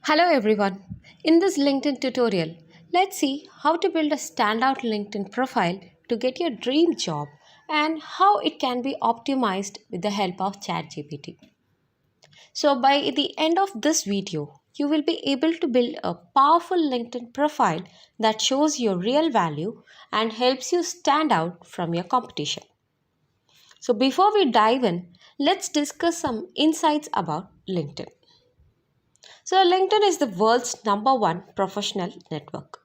Hello everyone. In this LinkedIn tutorial, let's see how to build a standout LinkedIn profile to get your dream job and how it can be optimized with the help of ChatGPT. So by the end of this video, you will be able to build a powerful LinkedIn profile that shows your real value and helps you stand out from your competition. So before we dive in, let's discuss some insights about LinkedIn. So, LinkedIn is the world's number one professional network.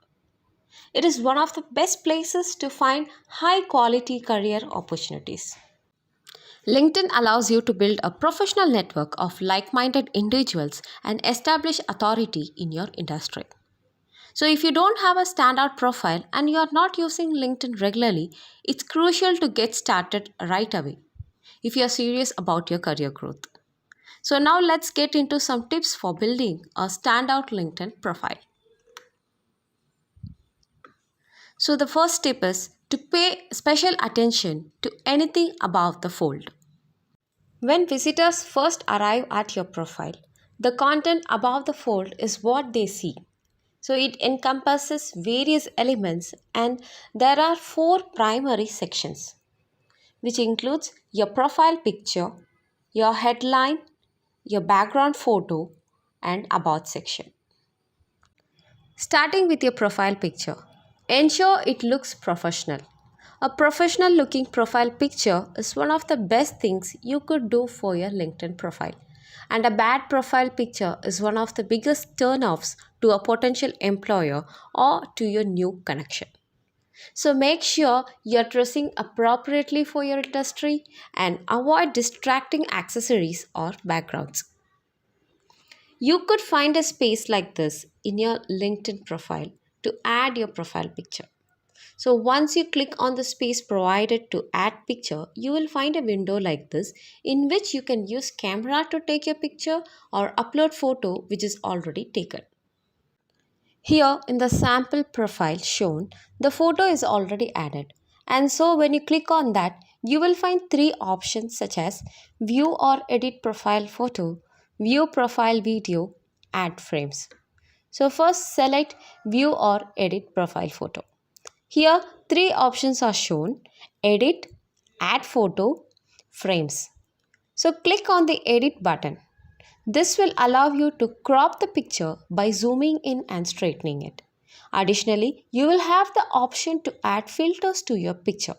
It is one of the best places to find high quality career opportunities. LinkedIn allows you to build a professional network of like minded individuals and establish authority in your industry. So, if you don't have a standout profile and you are not using LinkedIn regularly, it's crucial to get started right away if you are serious about your career growth. So, now let's get into some tips for building a standout LinkedIn profile. So, the first tip is to pay special attention to anything above the fold. When visitors first arrive at your profile, the content above the fold is what they see. So, it encompasses various elements, and there are four primary sections, which includes your profile picture, your headline, your background photo, and about section. Starting with your profile picture, ensure it looks professional. A professional looking profile picture is one of the best things you could do for your LinkedIn profile. And a bad profile picture is one of the biggest turnoffs to a potential employer or to your new connection. So make sure you're dressing appropriately for your industry and avoid distracting accessories or backgrounds. You could find a space like this in your LinkedIn profile to add your profile picture. So once you click on the space provided to add picture, you will find a window like this in which you can use camera to take your picture or upload photo which is already taken. Here in the sample profile shown, the photo is already added. And so when you click on that, you will find three options such as view or edit profile photo, view profile video, add frames. So first select view or edit profile photo. Here three options are shown: edit, add photo, frames. So click on the edit button. This will allow you to crop the picture by zooming in and straightening it. Additionally, you will have the option to add filters to your picture.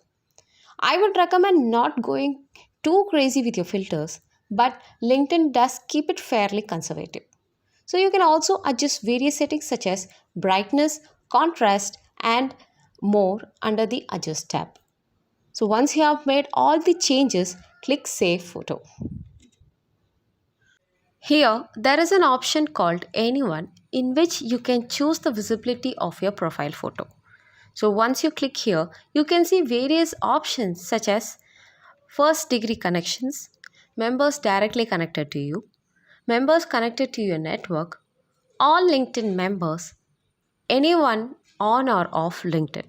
I would recommend not going too crazy with your filters, but LinkedIn does keep it fairly conservative. So you can also adjust various settings such as brightness, contrast, and more under the Adjust tab. So once you have made all the changes, click Save Photo. Here, there is an option called Anyone in which you can choose the visibility of your profile photo. So once you click here, you can see various options such as first degree connections, members directly connected to you, members connected to your network, all LinkedIn members, anyone on or off LinkedIn.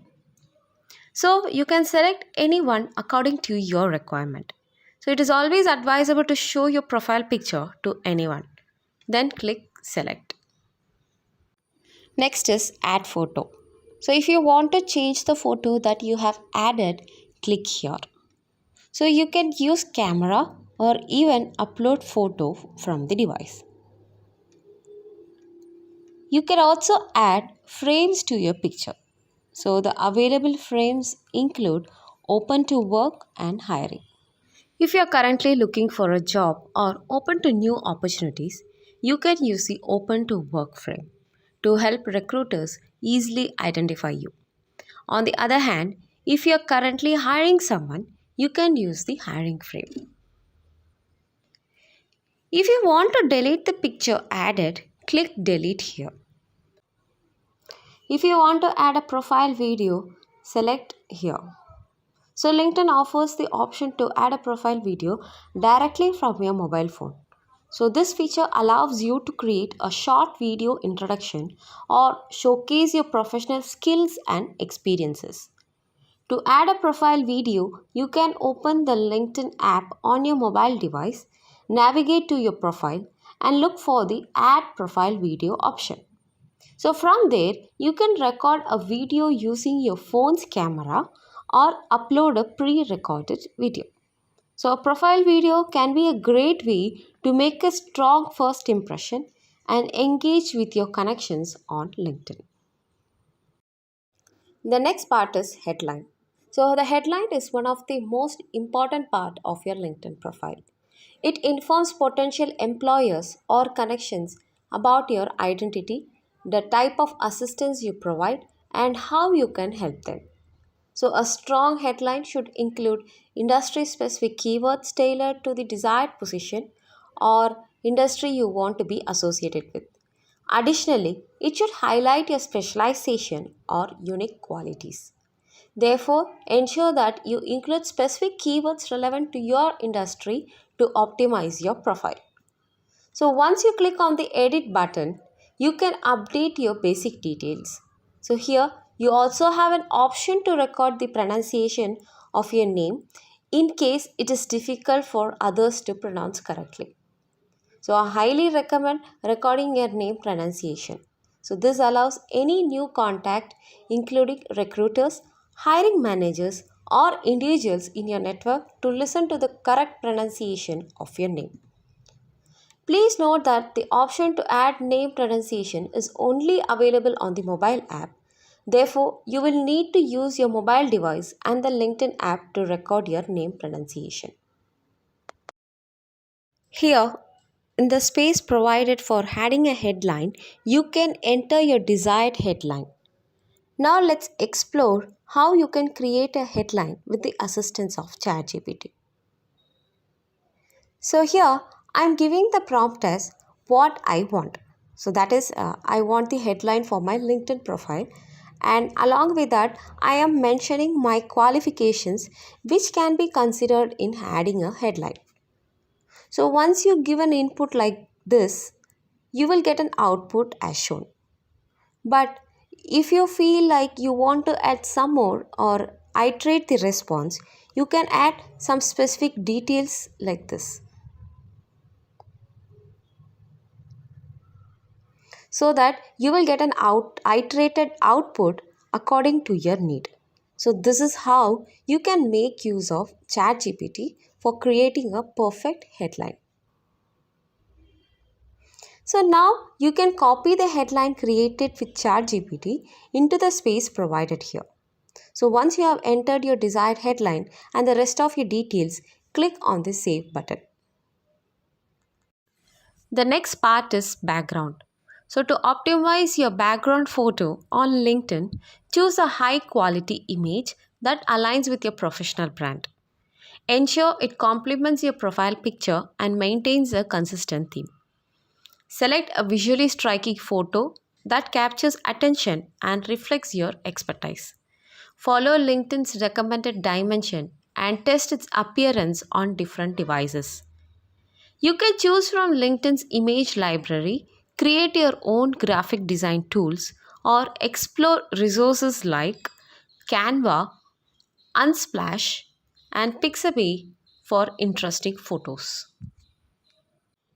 So you can select anyone according to your requirement. So it is always advisable to show your profile picture to anyone. Then click select. Next is add photo. So if you want to change the photo that you have added, click here. So you can use camera or even upload photo from the device. You can also add frames to your picture. So the available frames include open to work and hiring. If you are currently looking for a job or open to new opportunities, you can use the open to work frame to help recruiters easily identify you. On the other hand, if you are currently hiring someone, you can use the hiring frame. If you want to delete the picture added, click delete here. If you want to add a profile video, select here. So LinkedIn offers the option to add a profile video directly from your mobile phone. So this feature allows you to create a short video introduction or showcase your professional skills and experiences. To add a profile video, you can open the LinkedIn app on your mobile device, navigate to your profile, and look for the Add Profile Video option. So from there, you can record a video using your phone's camera or upload a pre-recorded video. So a profile video can be a great way to make a strong first impression and engage with your connections on LinkedIn. The next part is headline. So the headline is one of the most important part of your LinkedIn profile. It informs potential employers or connections about your identity, the type of assistance you provide, and how you can help them. So, a strong headline should include industry specific keywords tailored to the desired position or industry you want to be associated with. Additionally, it should highlight your specialization or unique qualities. Therefore, ensure that you include specific keywords relevant to your industry to optimize your profile. So once you click on the edit button, you can update your basic details. So here you also have an option to record the pronunciation of your name in case it is difficult for others to pronounce correctly. So I highly recommend recording your name pronunciation. So this allows any new contact, including recruiters, hiring managers, or individuals in your network to listen to the correct pronunciation of your name. Please note that the option to add name pronunciation is only available on the mobile app. Therefore, you will need to use your mobile device and the LinkedIn app to record your name pronunciation. Here, in the space provided for adding a headline, you can enter your desired headline. Now let's explore how you can create a headline with the assistance of ChatGPT. So here I'm giving the prompt as what I want. So that is I want the headline for my LinkedIn profile, and along with that I am mentioning my qualifications which can be considered in adding a headline. So once you give an input like this, you will get an output as shown. But if you feel like you want to add some more or iterate the response, you can add some specific details like this, so that you will get an iterated output according to your need. So this is how you can make use of ChatGPT for creating a perfect headline. So now you can copy the headline created with ChatGPT into the space provided here. So once you have entered your desired headline and the rest of your details, click on the save button. The next part is background. So to optimize your background photo on LinkedIn, choose a high quality image that aligns with your professional brand. Ensure it complements your profile picture and maintains a consistent theme. Select a visually striking photo that captures attention and reflects your expertise. Follow LinkedIn's recommended dimension and test its appearance on different devices. You can choose from LinkedIn's image library, create your own graphic design tools, or explore resources like Canva, Unsplash, and Pixabay for interesting photos.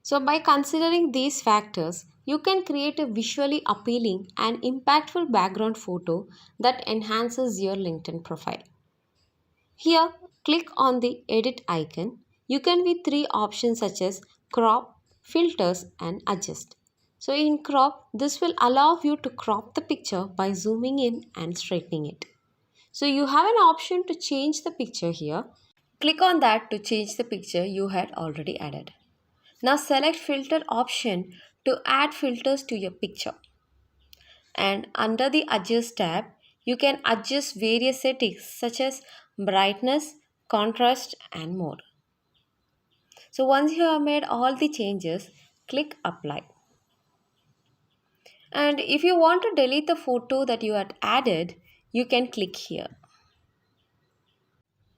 So, by considering these factors, you can create a visually appealing and impactful background photo that enhances your LinkedIn profile. Here, click on the edit icon. You can see three options such as crop, filters, and adjust. So in crop, this will allow you to crop the picture by zooming in and straightening it. So you have an option to change the picture here. Click on that to change the picture you had already added. Now select filter option to add filters to your picture. And under the adjust tab, you can adjust various settings such as brightness, contrast, and more. So once you have made all the changes, click apply. And if you want to delete the photo that you had added, you can click here.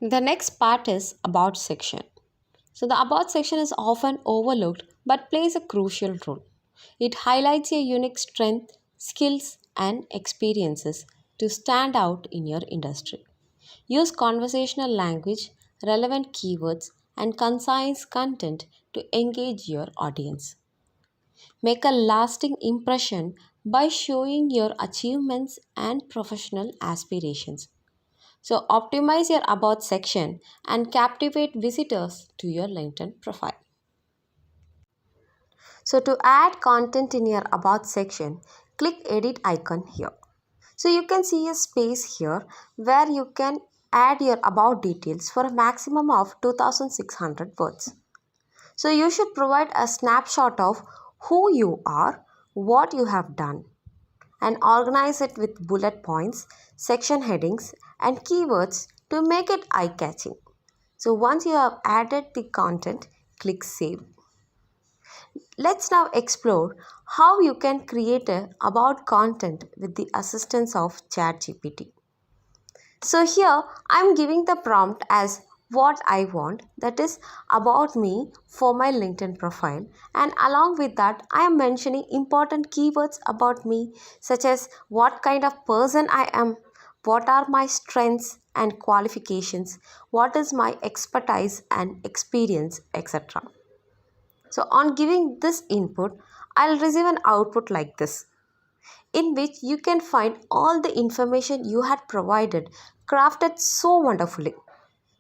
The next part is about section. So the about section is often overlooked but plays a crucial role. It highlights your unique strength, skills, and experiences to stand out in your industry. Use conversational language, relevant keywords, and concise content to engage your audience. Make a lasting impression by showing your achievements and professional aspirations. So, optimize your About section and captivate visitors to your LinkedIn profile. So, to add content in your About section, click Edit icon here. So, you can see a space here where you can add your About details for a maximum of 2600 words. So, you should provide a snapshot of who you are, what you have done, and organize it with bullet points, section headings, and keywords to make it eye catching. So once you have added the content, click Save. Let's now explore how you can create a about content with the assistance of ChatGPT. So here I'm giving the prompt as what I want, that is about me for my LinkedIn profile, and along with that I am mentioning important keywords about me such as what kind of person I am, what are my strengths and qualifications, what is my expertise and experience, etc. So on giving this input, I'll receive an output like this in which you can find all the information you had provided crafted so wonderfully.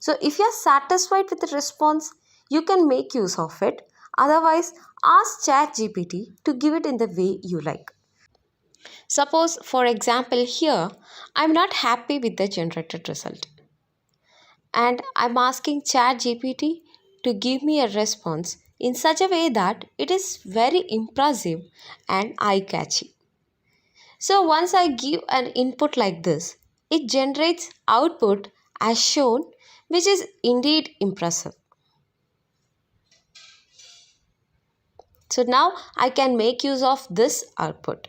So, if you are satisfied with the response, you can make use of it. Otherwise, ask ChatGPT to give it in the way you like. Suppose, for example, here I'm not happy with the generated result and I'm asking ChatGPT to give me a response in such a way that it is very impressive and eye catchy. So once I give an input like this, it generates output as shown, which is indeed impressive. So now I can make use of this output.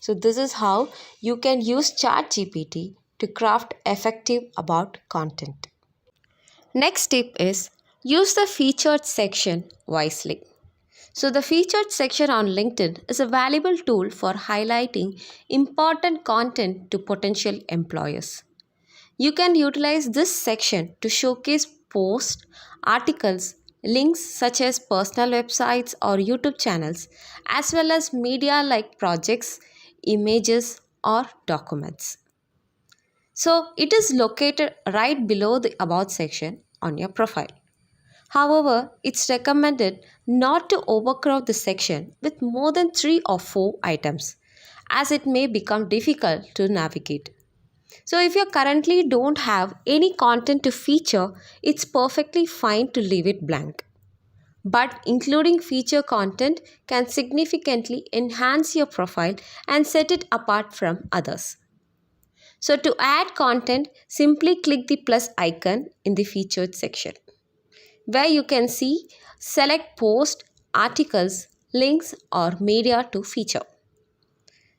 So this is how you can use ChatGPT to craft effective about content. Next tip is use the featured section wisely. So, the featured section on LinkedIn is a valuable tool for highlighting important content to potential employers. You can utilize this section to showcase posts, articles, links such as personal websites or YouTube channels, as well as media like projects, images, or documents. So, it is located right below the About section on your profile. However, it's recommended not to overcrowd the section with more than 3 or 4 items, as it may become difficult to navigate. So, if you currently don't have any content to feature, it's perfectly fine to leave it blank. But including feature content can significantly enhance your profile and set it apart from others. So, to add content, simply click the plus icon in the featured section, where you can see select post, articles, links or media to feature.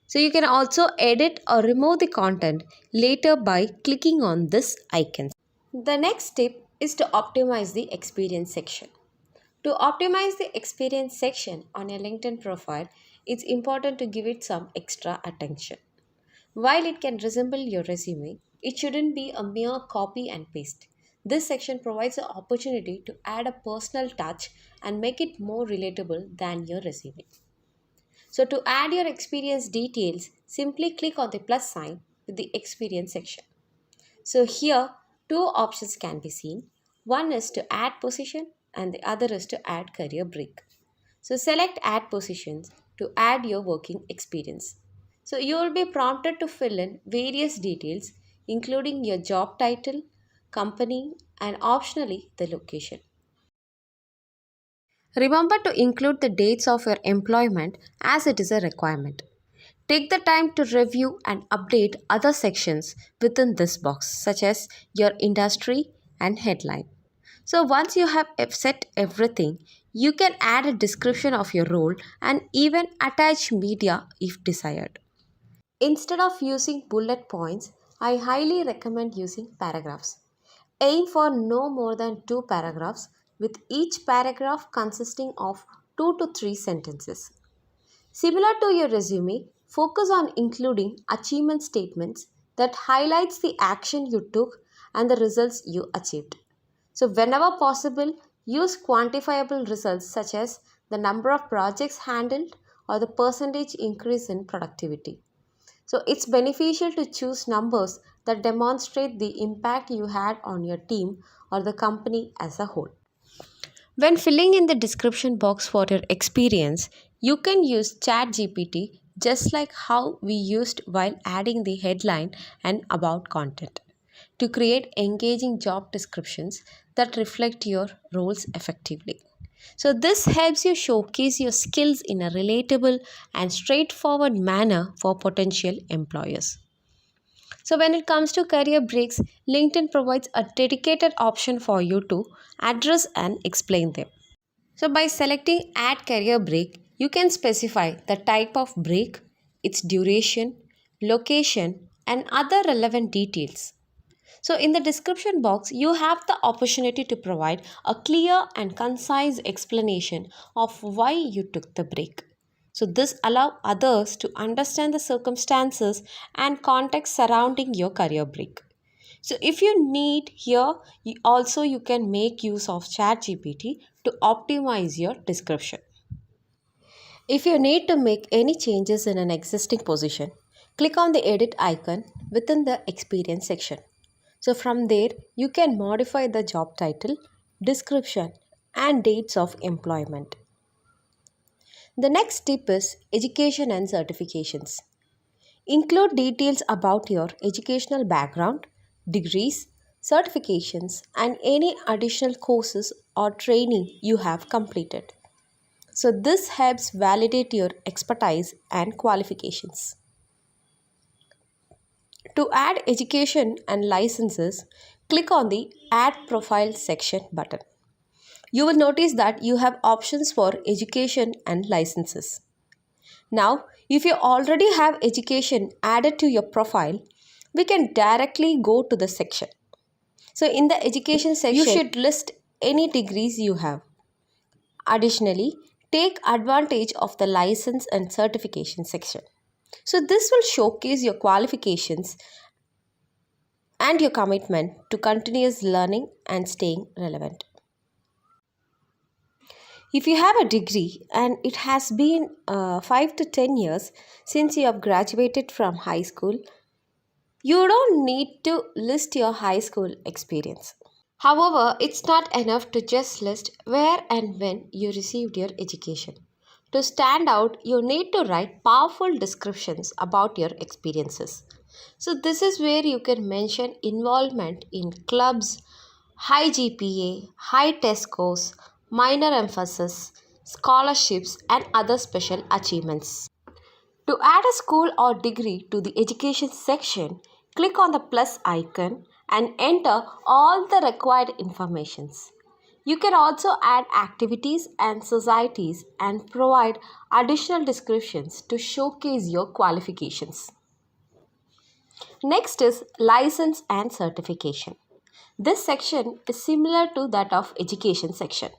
So you can also edit or remove the content later by clicking on this icon. The next tip is to optimize the experience section. To optimize the experience section on your LinkedIn profile, it's important to give it some extra attention. While it can resemble your resume, it shouldn't be a mere copy and paste. This section provides an opportunity to add a personal touch and make it more relatable than your resume. So, to add your experience details, simply click on the plus sign with the experience section. So, here two options can be seen. One is to add position and the other is to add career break. So select add positions to add your working experience. So you will be prompted to fill in various details including your job title, company and optionally the location. Remember to include the dates of your employment as it is a requirement. Take the time to review and update other sections within this box such as your industry and headline. So once you have set everything, you can add a description of your role and even attach media if desired. Instead of using bullet points, I highly recommend using paragraphs. Aim for no more than 2 paragraphs, with each paragraph consisting of 2 to 3 sentences. Similar to your resume, focus on including achievement statements that highlights the action you took and the results you achieved. So whenever possible, use quantifiable results such as the number of projects handled, or the percentage increase in productivity. So it's beneficial to choose numbers that demonstrate the impact you had on your team or the company as a whole. When filling in the description box for your experience, you can use ChatGPT just like how we used while adding the headline and about content to create engaging job descriptions that reflect your roles effectively. So, this helps you showcase your skills in a relatable and straightforward manner for potential employers. So, when it comes to career breaks, LinkedIn provides a dedicated option for you to address and explain them. So, by selecting Add Career Break, you can specify the type of break, its duration, location, and other relevant details. So, in the description box, you have the opportunity to provide a clear and concise explanation of why you took the break. So, this allows others to understand the circumstances and context surrounding your career break. So, if you need here, you can make use of ChatGPT to optimize your description. If you need to make any changes in an existing position, click on the edit icon within the experience section. So from there, you can modify the job title, description, and dates of employment. The next tip is education and certifications. Include details about your educational background, degrees, certifications, and any additional courses or training you have completed. So, this helps validate your expertise and qualifications. To add education and licenses, click on the Add Profile section button. You will notice that you have options for education and licenses. Now, if you already have education added to your profile, we can directly go to the section. So, in the education section, you should list any degrees you have. Additionally, take advantage of the license and certification section. So, this will showcase your qualifications and your commitment to continuous learning and staying relevant. If you have a degree and it has been 5 to 10 years since you have graduated from high school, you don't need to list your high school experience. However, it's not enough to just list where and when you received your education. To stand out, you need to write powerful descriptions about your experiences. So, this is where you can mention involvement in clubs, high GPA, high test scores, minor emphasis, scholarships, and other special achievements. To add a school or degree to the education section, click on the plus icon and enter all the required informations. You can also add activities and societies and provide additional descriptions to showcase your qualifications. Next is license and certification. This section is similar to that of education section.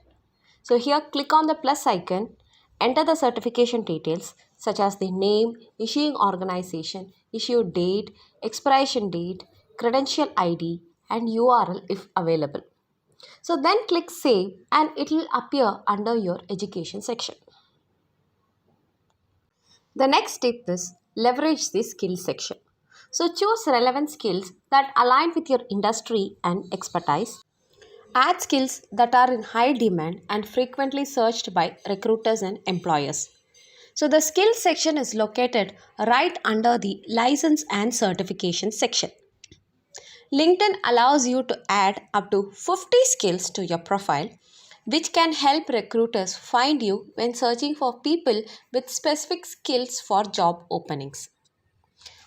So here click on the plus icon, enter the certification details such as the name, issuing organization, issue date, expiration date, credential ID and URL if available. So then click save and it will appear under your education section. The next tip is leverage the skills section. So choose relevant skills that align with your industry and expertise. Add skills that are in high demand and frequently searched by recruiters and employers. So the skills section is located right under the license and certification section. LinkedIn allows you to add up to 50 skills to your profile, which can help recruiters find you when searching for people with specific skills for job openings.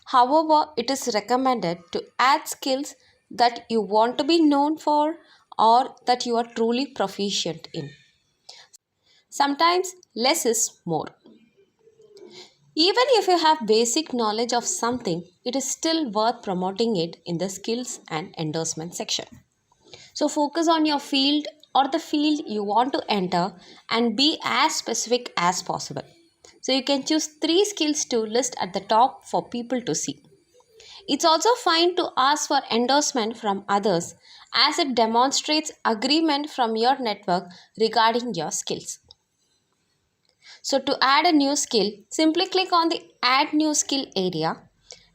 However, it is recommended to add skills that you want to be known for or that you are truly proficient in. Sometimes less is more. Even if you have basic knowledge of something, it is still worth promoting it in the skills and endorsement section. So focus on your field or the field you want to enter and be as specific as possible. So you can choose 3 skills to list at the top for people to see. It's also fine to ask for endorsement from others as it demonstrates agreement from your network regarding your skills. So to add a new skill, simply click on the Add New Skill area.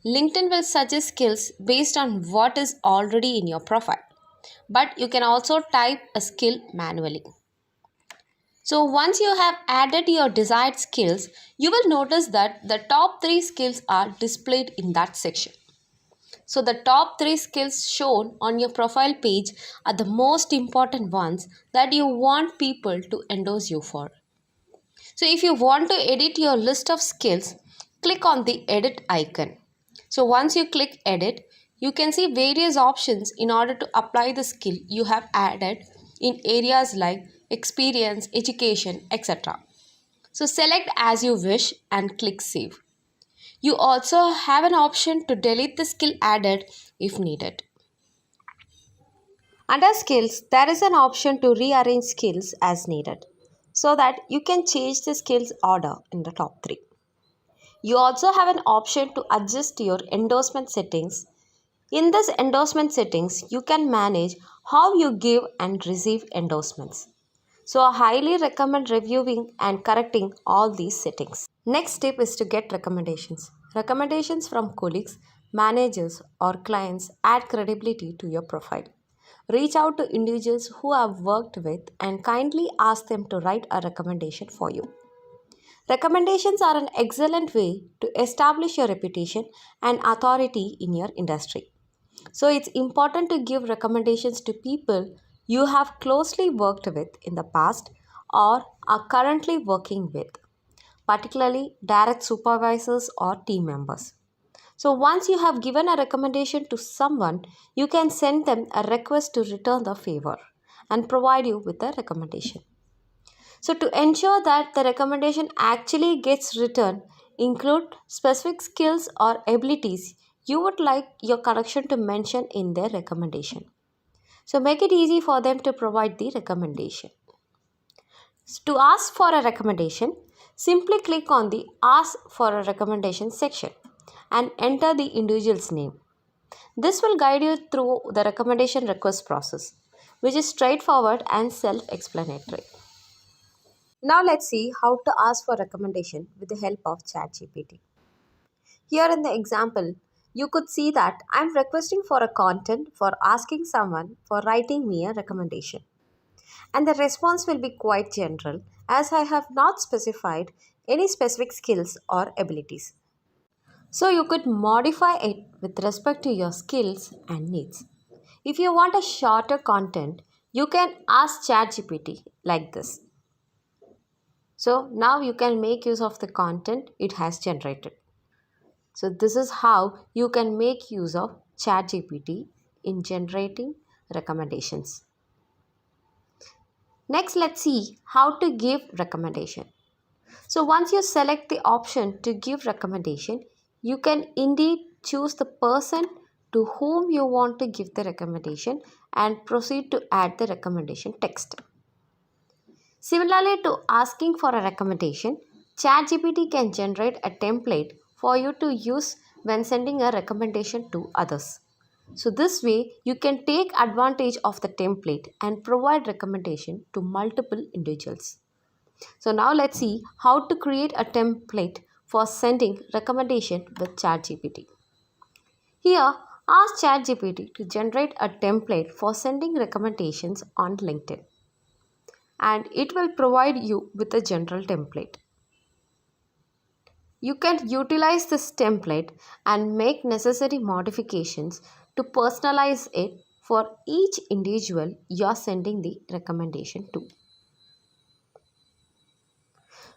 LinkedIn will suggest skills based on what is already in your profile, but you can also type a skill manually. So once you have added your desired skills, you will notice that the top 3 skills are displayed in that section. So the top 3 skills shown on your profile page are the most important ones that you want people to endorse you for. So if you want to edit your list of skills, click on the edit icon. So once you click edit, you can see various options in order to apply the skill you have added in areas like experience, education, etc. So select as you wish and click save. You also have an option to delete the skill added if needed. Under skills, there is an option to rearrange skills as needed so that you can change the skills order in the top 3. You also have an option to adjust your endorsement settings. In this endorsement settings, you can manage how you give and receive endorsements. So I highly recommend reviewing and correcting all these settings. Next tip is to get recommendations. Recommendations from colleagues, managers, or clients add credibility to your profile. Reach out to individuals who have worked with and kindly ask them to write a recommendation for you. Recommendations are an excellent way to establish your reputation and authority in your industry. So it's important to give recommendations to people you have closely worked with in the past or are currently working with, particularly direct supervisors or team members. So once you have given a recommendation to someone, you can send them a request to return the favor and provide you with a recommendation. So to ensure that the recommendation actually gets returned, include specific skills or abilities you would like your connection to mention in their recommendation. So make it easy for them to provide the recommendation. To ask for a recommendation, simply click on the Ask for a Recommendation section and enter the individual's name. This will guide you through the recommendation request process, which is straightforward and self-explanatory. Now let's see how to ask for recommendation with the help of ChatGPT. Here in the example, you could see that I'm requesting for a content for asking someone for writing me a recommendation. And the response will be quite general as I have not specified any specific skills or abilities. So you could modify it with respect to your skills and needs. If you want a shorter content, you can ask ChatGPT like this. So now you can make use of the content it has generated. So this is how you can make use of ChatGPT in generating recommendations. Next, let's see how to give recommendation. So once you select the option to give recommendation, you can indeed choose the person to whom you want to give the recommendation and proceed to add the recommendation text. Similarly to asking for a recommendation, ChatGPT can generate a template for you to use when sending a recommendation to others. So this way you can take advantage of the template and provide recommendation to multiple individuals. So now let's see how to create a template for sending recommendation with ChatGPT. Here, ask ChatGPT to generate a template for sending recommendations on LinkedIn, and it will provide you with a general template. You can utilize this template and make necessary modifications to personalize it for each individual you are sending the recommendation to.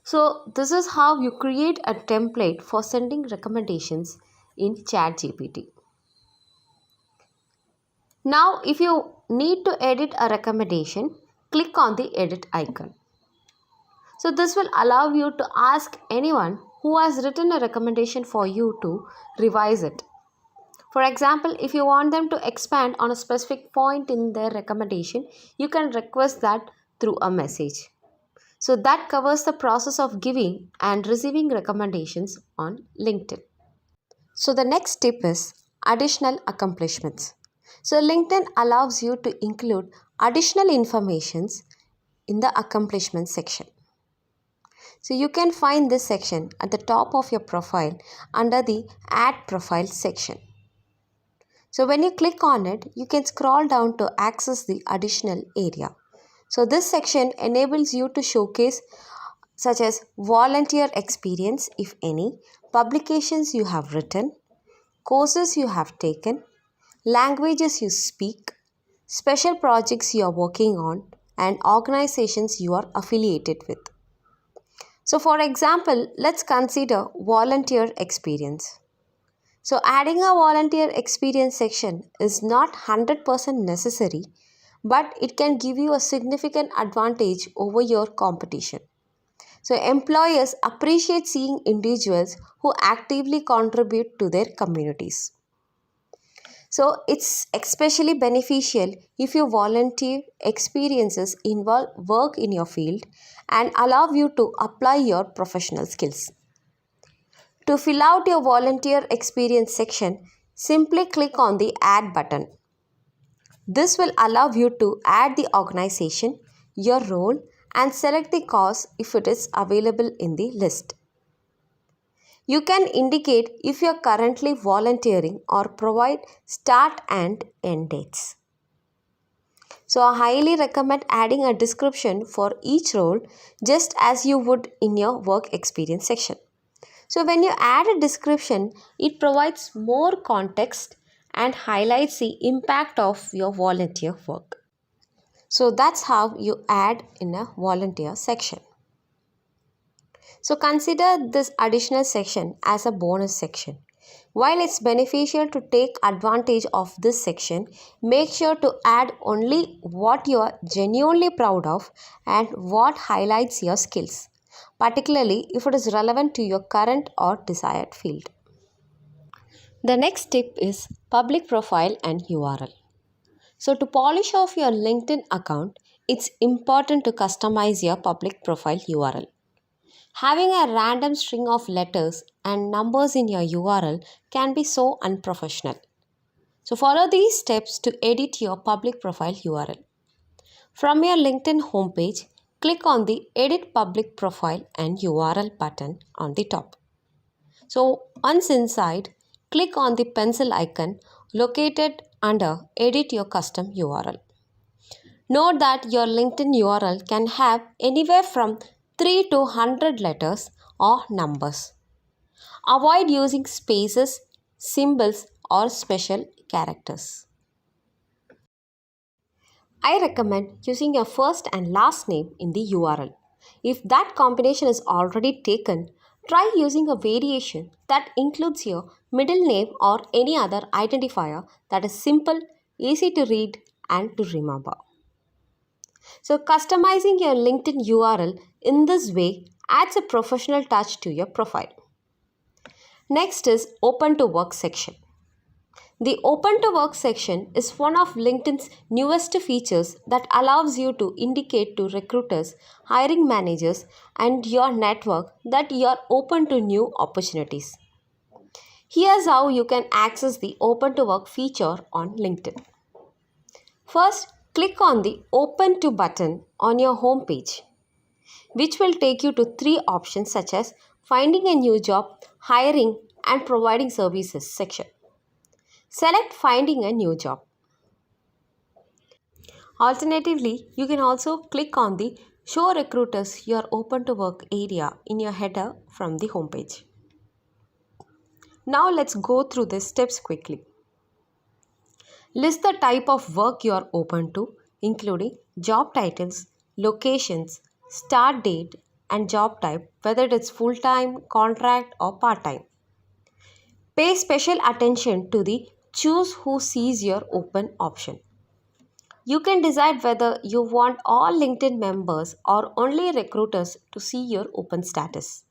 So this is how you create a template for sending recommendations in ChatGPT. Now if you need to edit a recommendation, click on the edit icon. So this will allow you to ask anyone who has written a recommendation for you to revise it. For example, if you want them to expand on a specific point in their recommendation, you can request that through a message. So that covers the process of giving and receiving recommendations on LinkedIn. So the next tip is additional accomplishments. So LinkedIn allows you to include additional informations in the accomplishments section. So you can find this section at the top of your profile under the Add Profile section. So when you click on it, you can scroll down to access the additional area. So this section enables you to showcase such as volunteer experience, if any, publications you have written, courses you have taken, languages you speak, special projects you are working on, and organizations you are affiliated with. So for example, let's consider volunteer experience. So adding a volunteer experience section is not 100% necessary, but it can give you a significant advantage over your competition. So employers appreciate seeing individuals who actively contribute to their communities. So it's especially beneficial if your volunteer experiences involve work in your field and allow you to apply your professional skills. To fill out your volunteer experience section, simply click on the Add button. This will allow you to add the organization, your role, and select the cause if it is available in the list. You can indicate if you are currently volunteering or provide start and end dates. So I highly recommend adding a description for each role just as you would in your work experience section. So when you add a description, it provides more context and highlights the impact of your volunteer work. So that's how you add in a volunteer section. So consider this additional section as a bonus section. While it's beneficial to take advantage of this section, make sure to add only what you are genuinely proud of and what highlights your skills, particularly if it is relevant to your current or desired field. The next tip is public profile and URL. So to polish off your LinkedIn account, it's important to customize your public profile URL. Having a random string of letters and numbers in your URL can be so unprofessional. So follow these steps to edit your public profile URL. From your LinkedIn homepage, click on the Edit Public Profile and URL button on the top. So once inside, click on the pencil icon located under Edit Your Custom URL. Note that your LinkedIn URL can have anywhere from 3 to 100 letters or numbers. Avoid using spaces, symbols, or special characters. I recommend using your first and last name in the URL. If that combination is already taken, try using a variation that includes your middle name or any other identifier that is simple, easy to read, and to remember. So, customizing your LinkedIn URL in this way adds a professional touch to your profile. Next is Open to Work section. The Open to Work section is one of LinkedIn's newest features that allows you to indicate to recruiters, hiring managers, and your network that you are open to new opportunities. Here's how you can access the Open to Work feature on LinkedIn. First, click on the Open to button on your homepage, which will take you to three options such as Finding a New Job, Hiring, and Providing Services section. Select Finding a New Job. Alternatively, you can also click on the Show Recruiters Your Open to Work area in your header from the homepage. Now let's go through the steps quickly. List the type of work you are open to, including job titles, locations, start date, and job type, whether it's full-time, contract, or part-time. Pay special attention to the Choose Who Sees Your Open option. You can decide whether you want all LinkedIn members or only recruiters to see your open status.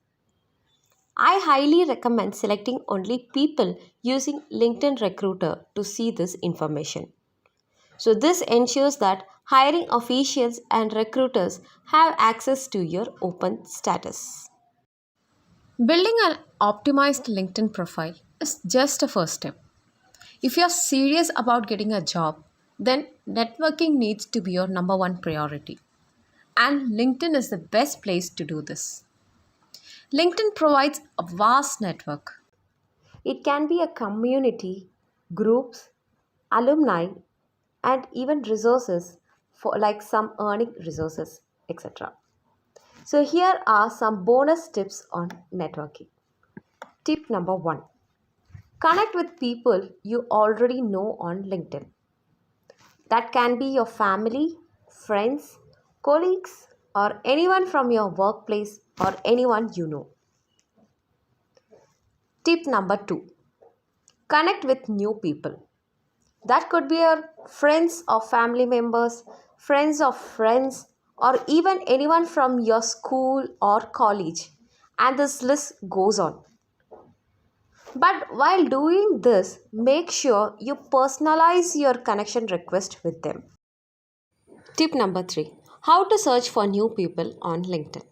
I highly recommend selecting only people using LinkedIn Recruiter to see this information. So this ensures that hiring officials and recruiters have access to your open status. Building an optimized LinkedIn profile is just a first step. If you're serious about getting a job, then networking needs to be your number one priority. And LinkedIn is the best place to do this. LinkedIn provides a vast network. It can be a community, groups, alumni, and even resources for like some earning resources, etc. So here are some bonus tips on networking. Tip number 1. Connect with people you already know on LinkedIn. That can be your family, friends, colleagues, or anyone from your workplace or anyone you know. Tip number 2. Connect with new people. That could be your friends or family members, friends of friends, or even anyone from your school or college. And this list goes on. But while doing this, make sure you personalize your connection request with them. Tip number 3. How to search for new people on LinkedIn.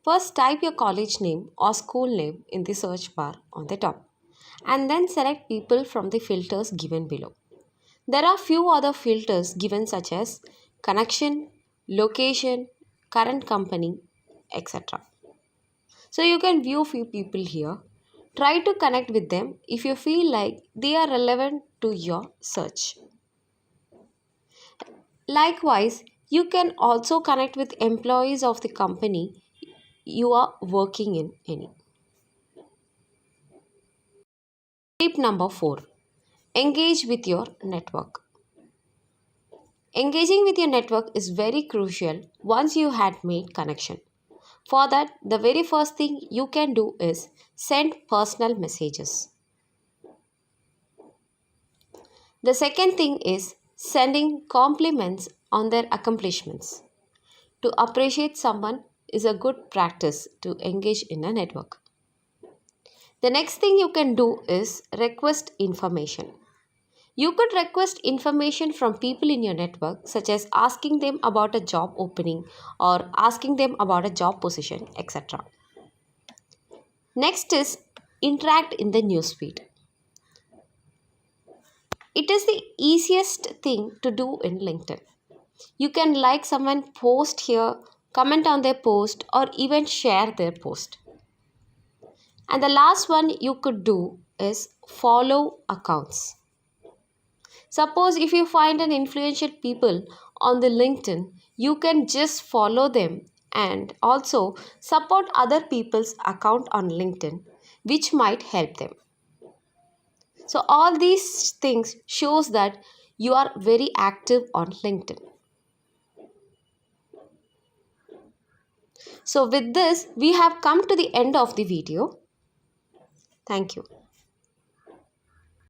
First, type your college name or school name in the search bar on the top, and then select people from the filters given below. There are few other filters given such as connection, location, current company, etc. So you can view few people here. Try to connect with them if you feel like they are relevant to your search. Likewise, you can also connect with employees of the company you are working in any. Tip number 4. Engage with your network. Engaging with your network is very crucial once you had made connection. For that, the very first thing you can do is send personal messages. The second thing is sending compliments on their accomplishments. To appreciate someone is a good practice to engage in a network. The next thing you can do is request information. You could request information from people in your network, such as asking them about a job opening or asking them about a job position, etc. Next is interact in the newsfeed. It is the easiest thing to do in LinkedIn. You can like someone post here, comment on their post, or even share their post. And the last one you could do is follow accounts. Suppose if you find an influential people on the LinkedIn, you can just follow them and also support other people's account on LinkedIn, which might help them. So all these things shows that you are very active on LinkedIn. So with this, we have come to the end of the video. Thank you.